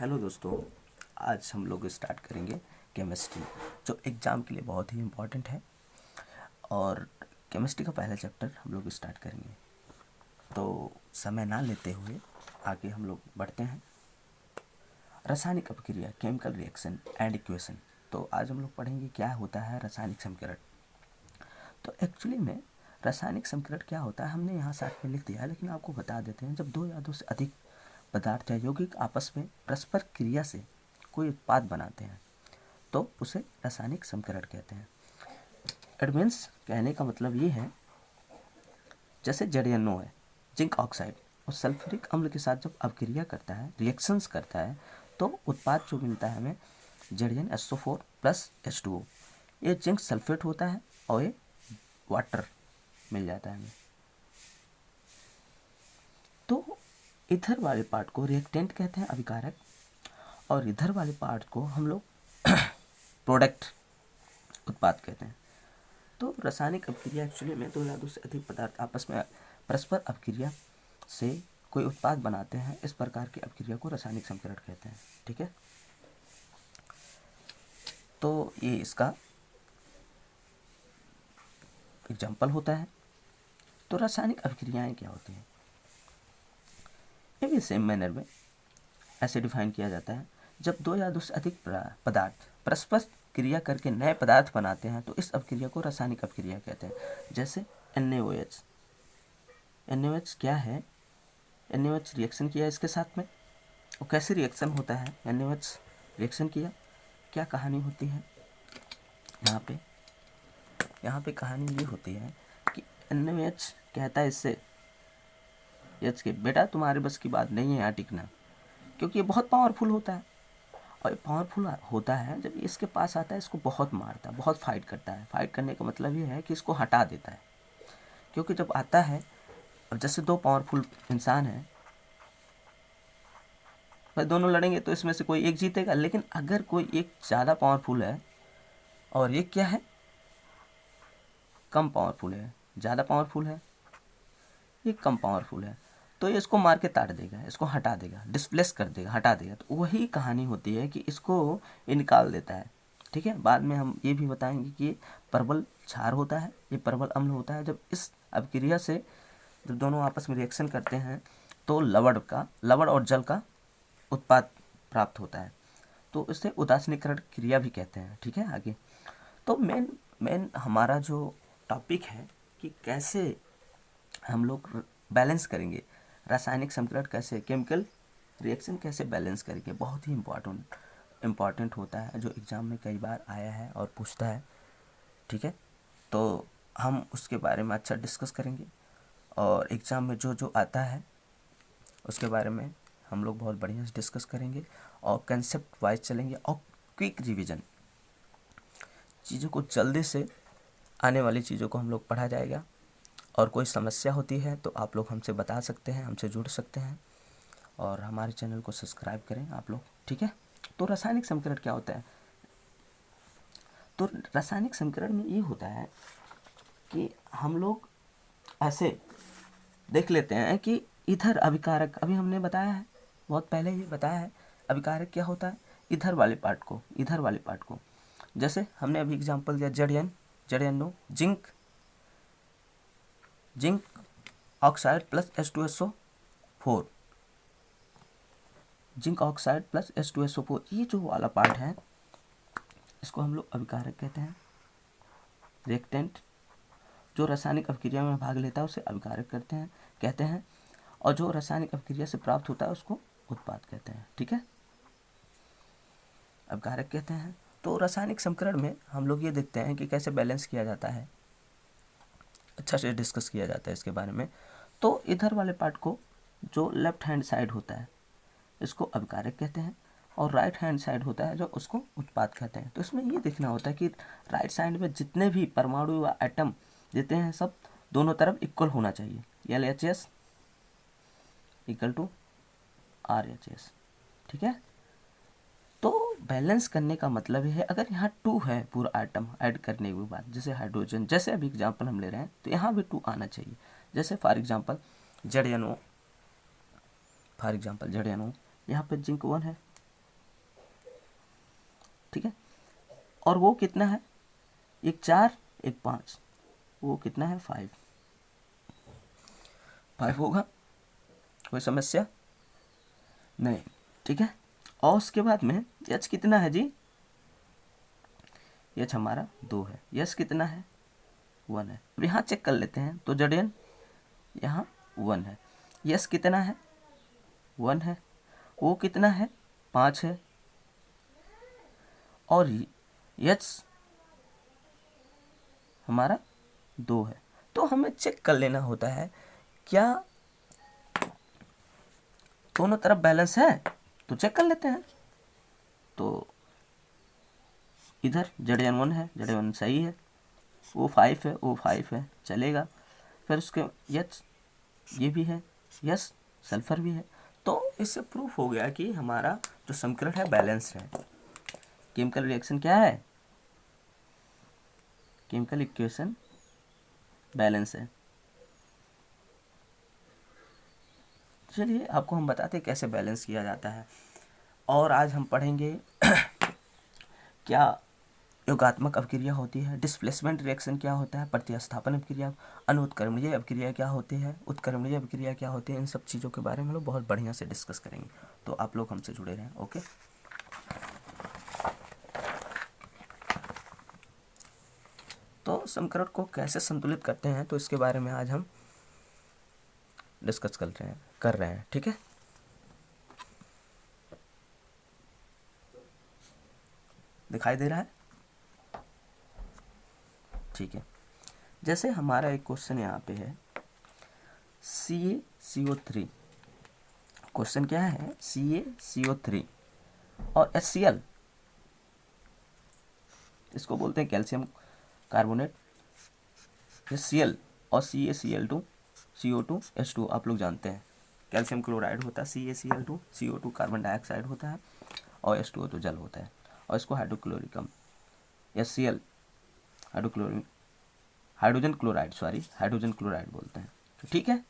Hello दोस्तों, आज हम लोग स्टार्ट करेंगे केमिस्ट्री, जो एग्ज़ाम के लिए बहुत ही इम्पोर्टेंट है। और केमिस्ट्री का पहला चैप्टर हम लोग स्टार्ट करेंगे। तो समय ना लेते हुए आगे हम लोग बढ़ते हैं। रासायनिक अपक्रिया, केमिकल रिएक्शन एंड इक्वेशन। तो आज हम लोग पढ़ेंगे क्या होता है रासायनिक समीकरण। तो एक्चुअली में रासायनिक समीकरण क्या होता है हमने यहाँ साथ में लिख दिया है, लेकिन आपको बता देते हैं। जब दो या दो से अधिक पदार्थ या यौगिक आपस में परस्पर क्रिया से कोई उत्पाद बनाते हैं तो उसे रासायनिक समीकरण कहते हैं। इट मीन्स, कहने का मतलब ये है, जैसे जड़यनो है, जिंक ऑक्साइड और सल्फ्यूरिक अम्ल के साथ जब अपक्रिया करता है, रिएक्शंस करता है, तो उत्पाद जो मिलता है हमें जड़यन SO4 प्लस H2O। ये जिंक सल्फेट होता है और ये वाटर मिल जाता है हमें। तो इधर वाले पार्ट को रिएक्टेंट कहते हैं, अभिकारक, और इधर वाले पार्ट को हम लोग प्रोडक्ट, उत्पाद कहते हैं। तो रासायनिक अपक्रिया एक्चुअली में दो या दो से अधिक पदार्थ आपस में परस्पर अपक्रिया से कोई उत्पाद बनाते हैं। इस प्रकार की अपक्रिया को रासायनिक समीकरण कहते हैं। ठीक है, तो ये इसका एग्जाम्पल होता है। तो रासायनिक अपक्रियाएं क्या होती हैं, ये भी सेम मैनर में ऐसे डिफाइन किया जाता है। जब दो या दो से अधिक पदार्थ परस्पर क्रिया करके नए पदार्थ बनाते हैं तो इस अपक्रिया को रासायनिक अपक्रिया कहते हैं। जैसे NaOH। NaOH क्या है, NaOH रिएक्शन किया इसके साथ में, और कैसे रिएक्शन होता है। NaOH रिएक्शन किया, क्या कहानी होती है यहाँ पे कहानी ये होती है कि NaOH कहता है इससे H के, बेटा तुम्हारे बस की बात नहीं है यहाँ टिकना, क्योंकि ये बहुत पावरफुल होता है। और ये पावरफुल होता है जब इसके पास आता है, इसको बहुत मारता है, बहुत फाइट करता है। फाइट करने का मतलब ये है कि इसको हटा देता है, क्योंकि जब आता है, अब जैसे दो पावरफुल इंसान हैं, भाई दोनों लड़ेंगे तो इसमें से कोई एक जीतेगा। लेकिन अगर कोई एक ज़्यादा पावरफुल है और एक क्या है, कम पावरफुल है, ज़्यादा पावरफुल है, ये कम पावरफुल है, तो ये इसको मार के ताड़ देगा, इसको हटा देगा, डिस्प्लेस कर देगा, हटा देगा। तो वही कहानी होती है कि इसको ये निकाल देता है। ठीक है, बाद में हम ये भी बताएंगे कि ये प्रबल क्षार होता है, ये प्रबल अम्ल होता है। जब इस अपक्रिया से जब दोनों आपस में रिएक्शन करते हैं तो लवण और जल का उत्पाद प्राप्त होता है। तो इसे उदासीनीकरण क्रिया भी कहते हैं। ठीक है, आगे तो मेन हमारा जो टॉपिक है कि कैसे हम लोग बैलेंस करेंगे रासायनिक समीकरण, कैसे केमिकल रिएक्शन कैसे बैलेंस करेंगे, बहुत ही इम्पॉर्टेंट होता है, जो एग्ज़ाम में कई बार आया है और पूछता है। ठीक है, तो हम उसके बारे में अच्छा डिस्कस करेंगे, और एग्ज़ाम में जो जो आता है उसके बारे में हम लोग बहुत बढ़िया से डिस्कस करेंगे, और कंसेप्ट वाइज चलेंगे, और क्विक रिवीजन, चीज़ों को जल्दी से आने वाली चीज़ों को हम लोग पढ़ा जाएगा। और कोई समस्या होती है तो आप लोग हमसे बता सकते हैं, हमसे जुड़ सकते हैं, और हमारे चैनल को सब्सक्राइब करें आप लोग। ठीक है, तो रासायनिक समीकरण क्या होता है, तो रासायनिक समीकरण में ये होता है कि हम लोग ऐसे देख लेते हैं कि इधर अभिकारक, अभी हमने बताया है, बहुत पहले ही बताया है, अभिकारक क्या होता है, इधर वाले पार्ट को, जैसे हमने अभी एग्जांपल दिया जड़यनो, zinc oxide plus H2SO4, zinc oxide plus H2SO4, ये जो वाला पार्ट है इसको हम लोग अभिकारक कहते हैं। रिएक्टेंट जो रासायनिक अपक्रिया में भाग लेता है उसे अभिकारक कहते हैं, और जो रासायनिक अपक्रिया से प्राप्त होता है उसको उत्पाद कहते हैं। ठीक है, अभिकारक कहते हैं। तो रासायनिक समीकरण में हम लोग ये देखते हैं कि कैसे बैलेंस किया जाता है, अच्छा से डिस्कस किया जाता है इसके बारे में। तो इधर वाले पार्ट को, जो लेफ्ट हैंड साइड होता है, इसको अभिकारक कहते हैं, और राइट हैंड साइड होता है जो उसको उत्पाद कहते हैं। तो इसमें ये देखना होता है कि राइट साइड में जितने भी परमाणु या एटम देते हैं सब दोनों तरफ इक्वल होना चाहिए। LHS equal to RHS। ठीक है, तो बैलेंस करने का मतलब है, अगर यहाँ 2 है पूरा आइटम ऐड करने के बाद, जैसे हाइड्रोजन, जैसे अभी एग्जांपल हम ले रहे हैं, तो यहाँ भी 2 आना चाहिए। जैसे फॉर एग्जांपल जड़यनो, यहाँ पे जिंक 1 है, ठीक है। और वो कितना है, एक 4 एक 5, वो कितना है 5 होगा, कोई समस्या नहीं, ठीक है। और उसके बाद में यच कितना है जी, यच हमारा 2 है, यस कितना है 1 है। अब यहाँ चेक कर लेते हैं, तो जडेन यहाँ 1 है, यस कितना है 1 है, वो कितना है 5 है, और यच हमारा 2 है। तो हमें चेक कर लेना होता है क्या दोनों तरफ बैलेंस है, तो चेक कर लेते हैं। तो इधर Zn1 है, Zn1 सही है, O5 है, O5 है, चलेगा। फिर उसके यच ये भी है, यस सल्फर भी है। तो इससे प्रूफ हो गया कि हमारा जो समीकरण है बैलेंस है। केमिकल रिएक्शन क्या है, केमिकल इक्वेशन बैलेंस है। चलिए आपको हम बताते हैं कैसे बैलेंस किया जाता है। और आज हम पढ़ेंगे क्या योगात्मक अभिक्रिया होती है, डिस्प्लेसमेंट रिएक्शन क्या होता है, प्रतिस्थापन अभिक्रिया, अनुत्क्रमणीय अभिक्रिया क्या होती है, उत्क्रमणीय अभिक्रिया क्या होती है, इन सब चीज़ों के बारे में हम लोग बहुत बढ़िया से डिस्कस करेंगे। तो आप लोग हमसे जुड़े रहें, ओके। तो समीकरण को कैसे संतुलित करते हैं, तो इसके बारे में आज हम डिस्कस कर रहे हैं, ठीक है। दिखाई दे रहा है, ठीक है। जैसे हमारा एक क्वेश्चन यहाँ पे है, CaCO3, क्वेश्चन क्या है, CaCO3 और HCl, इसको बोलते हैं कैल्शियम कार्बोनेट, HCl और CaCl2 CO2 H2 आप लोग जानते हैं, कैल्शियम क्लोराइड होता है CaCl2, CO2 कार्बन डाइऑक्साइड होता है, और H2O तो जल होता है, और इसको हाइड्रोक्लोरिकम HCl हाइड्रोजन क्लोराइड बोलते हैं, तो ठीक है।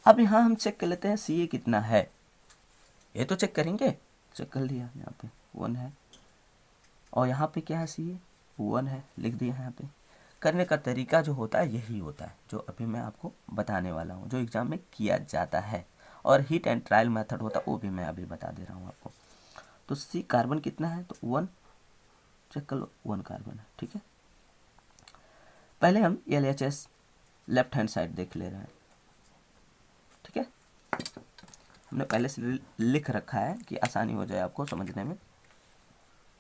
अब यहाँ हम चेक कर लेते हैं Ca कितना है, ये तो चेक करेंगे, चेक कर लिया, यहाँ पे 1 है, और यहाँ पे क्या है Ca 1 है, लिख दिया यहाँ पे। करने का तरीका जो होता है यही होता है जो अभी मैं आपको बताने वाला हूँ, जो एग्जाम में किया जाता है, और हीट एंड ट्रायल मेथड होता है वो भी मैं अभी बता दे रहा हूँ आपको। तो C कार्बन कितना है, तो 1, चेक कर लो 1 कार्बन है, ठीक है। पहले हम LHS लेफ्ट हैंड साइड देख ले रहे हैं, ठीक है। हमने पहले से लिख रखा है कि आसानी हो जाए आपको समझने में।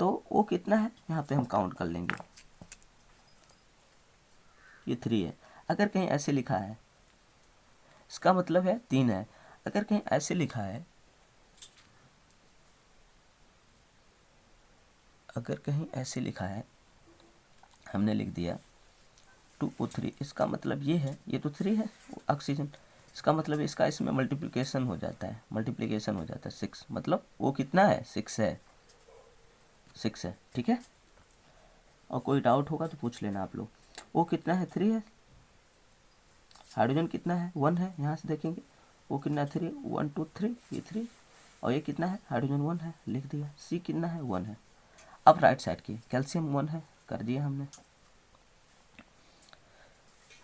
तो वो कितना है, यहाँ पे हम काउंट कर लेंगे, ये 3 है। अगर कहीं ऐसे लिखा है इसका मतलब है 3 है, अगर कहीं ऐसे लिखा है, अगर कहीं ऐसे लिखा है, हमने लिख दिया 2O3, इसका मतलब ये है, ये तो 3 है ऑक्सीजन, इसका मतलब इसका इसमें मल्टीप्लिकेशन हो जाता है 6, मतलब वो कितना है 6 है, 6 है, ठीक है। और कोई डाउट होगा तो पूछ लेना आप लोग। वो कितना है 3 है, हाइड्रोजन कितना है 1 है, यहाँ से देखेंगे वो कितना है 3, 1 2 3, ये 3, और ये कितना है हाइड्रोजन 1 है, लिख दिया। C कितना है 1 है। अब राइट साइड की कैल्शियम 1 है, कर दिया हमने।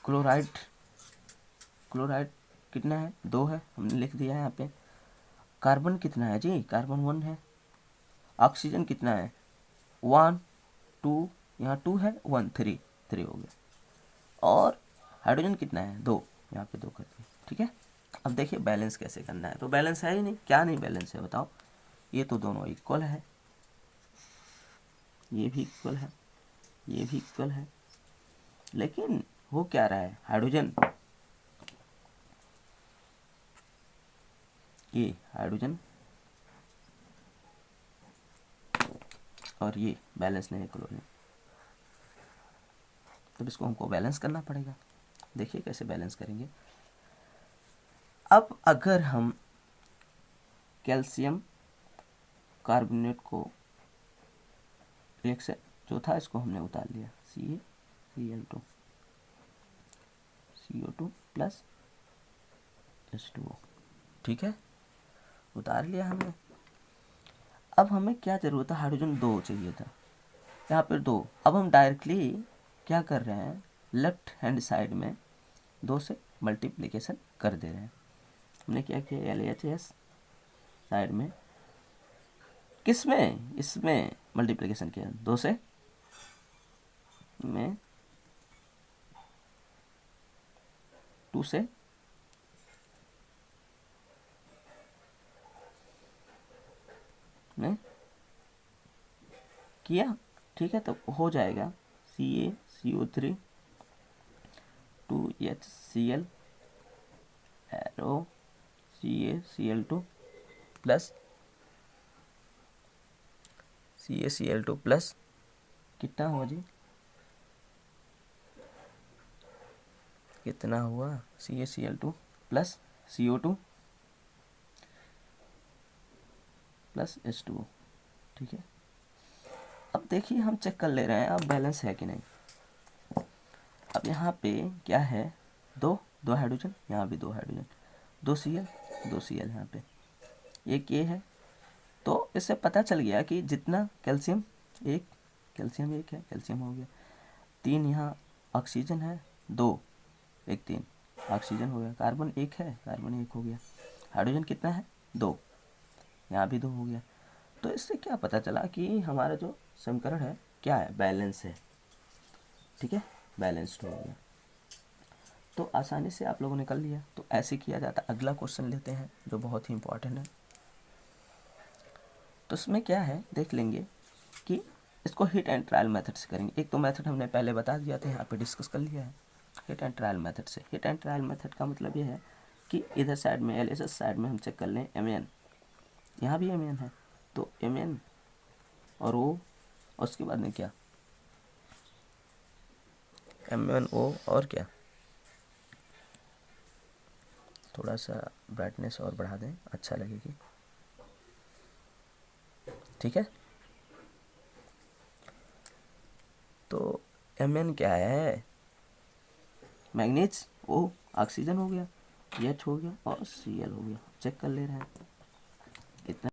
क्लोराइड कितना है 2 है, हमने लिख दिया यहाँ पे। कार्बन कितना है जी, कार्बन 1 है। ऑक्सीजन कितना है 1 2, यहाँ 2 है 1 3 हो गया। और हाइड्रोजन कितना है 2, यहाँ पे 2 कर दिया, ठीक है। अब देखिए बैलेंस कैसे करना है। तो बैलेंस है ही नहीं, क्या नहीं बैलेंस है बताओ, ये तो दोनों इक्वल है, ये भी इक्वल है, ये भी इक्वल है, लेकिन हो क्या रहा है, हाइड्रोजन, ये हाइड्रोजन और ये बैलेंस नहीं है क्लोरीन, तो इसको हमको बैलेंस करना पड़ेगा। देखिए कैसे बैलेंस करेंगे। अब अगर हम कैल्शियम कार्बोनेट को रिएक्शन जो था इसको हमने उतार लिया, CaCl2 CO2 प्लस H2O, ठीक है, उतार लिया हमने। अब हमें क्या ज़रूरत है, हाइड्रोजन 2 चाहिए था, यहाँ पर 2। अब हम डायरेक्टली क्या कर रहे हैं, लेफ्ट हैंड साइड में 2 से मल्टीप्लिकेशन कर दे रहे हैं। हमने क्या किया, LHS साइड में, किस में, इसमें मल्टीप्लिकेशन किया 2 से, में 2 से में किया, ठीक है। तो हो जाएगा CaCO3 2HCl arrow CaCl2 plus CaCl2 plus कितना हुआ जी, कितना हुआ, CaCl2 plus CO2 plus H2O, ठीक है। अब देखिए हम चेक कर ले रहे हैं अब बैलेंस है कि नहीं। अब यहाँ पे क्या है, दो हाइड्रोजन, यहाँ भी 2 हाइड्रोजन, 2 Cl यहाँ पे, एक ये है। तो इससे पता चल गया कि जितना कैल्शियम एक है, कैल्शियम हो गया, 3 यहाँ ऑक्सीजन है, 2 1 3 ऑक्सीजन हो गया, कार्बन 1 है, कार्बन 1 हो गया, हाइड्रोजन कितना है 2, यहाँ भी 2 हो गया। तो इससे क्या पता चला कि हमारा जो समीकरण है क्या है, बैलेंस है, ठीक है, बैलेंस्ड हो गया। तो आसानी से आप लोगों ने कर लिया। तो ऐसे किया जाता। अगला क्वेश्चन लेते हैं जो बहुत ही इंपॉर्टेंट है। तो इसमें क्या है देख लेंगे कि इसको हिट एंड ट्रायल मेथड से करेंगे। एक तो मेथड हमने पहले बता दिया था, यहाँ पे डिस्कस कर लिया है, हिट एंड ट्रायल मेथड से। हिट एंड ट्रायल मेथड का मतलब ये है कि इधर साइड में LHS साइड में हम चेक कर लें MN, यहाँ भी MN है, तो MN और O, और उसके बाद में क्या MnO, और क्या, थोड़ा सा ब्राइटनेस और बढ़ा दें, अच्छा लगेगी, ठीक है। तो Mn क्या है, मैग्नीज, O ऑक्सीजन हो गया, H हो गया और Cl हो गया। चेक कर ले रहे हैं।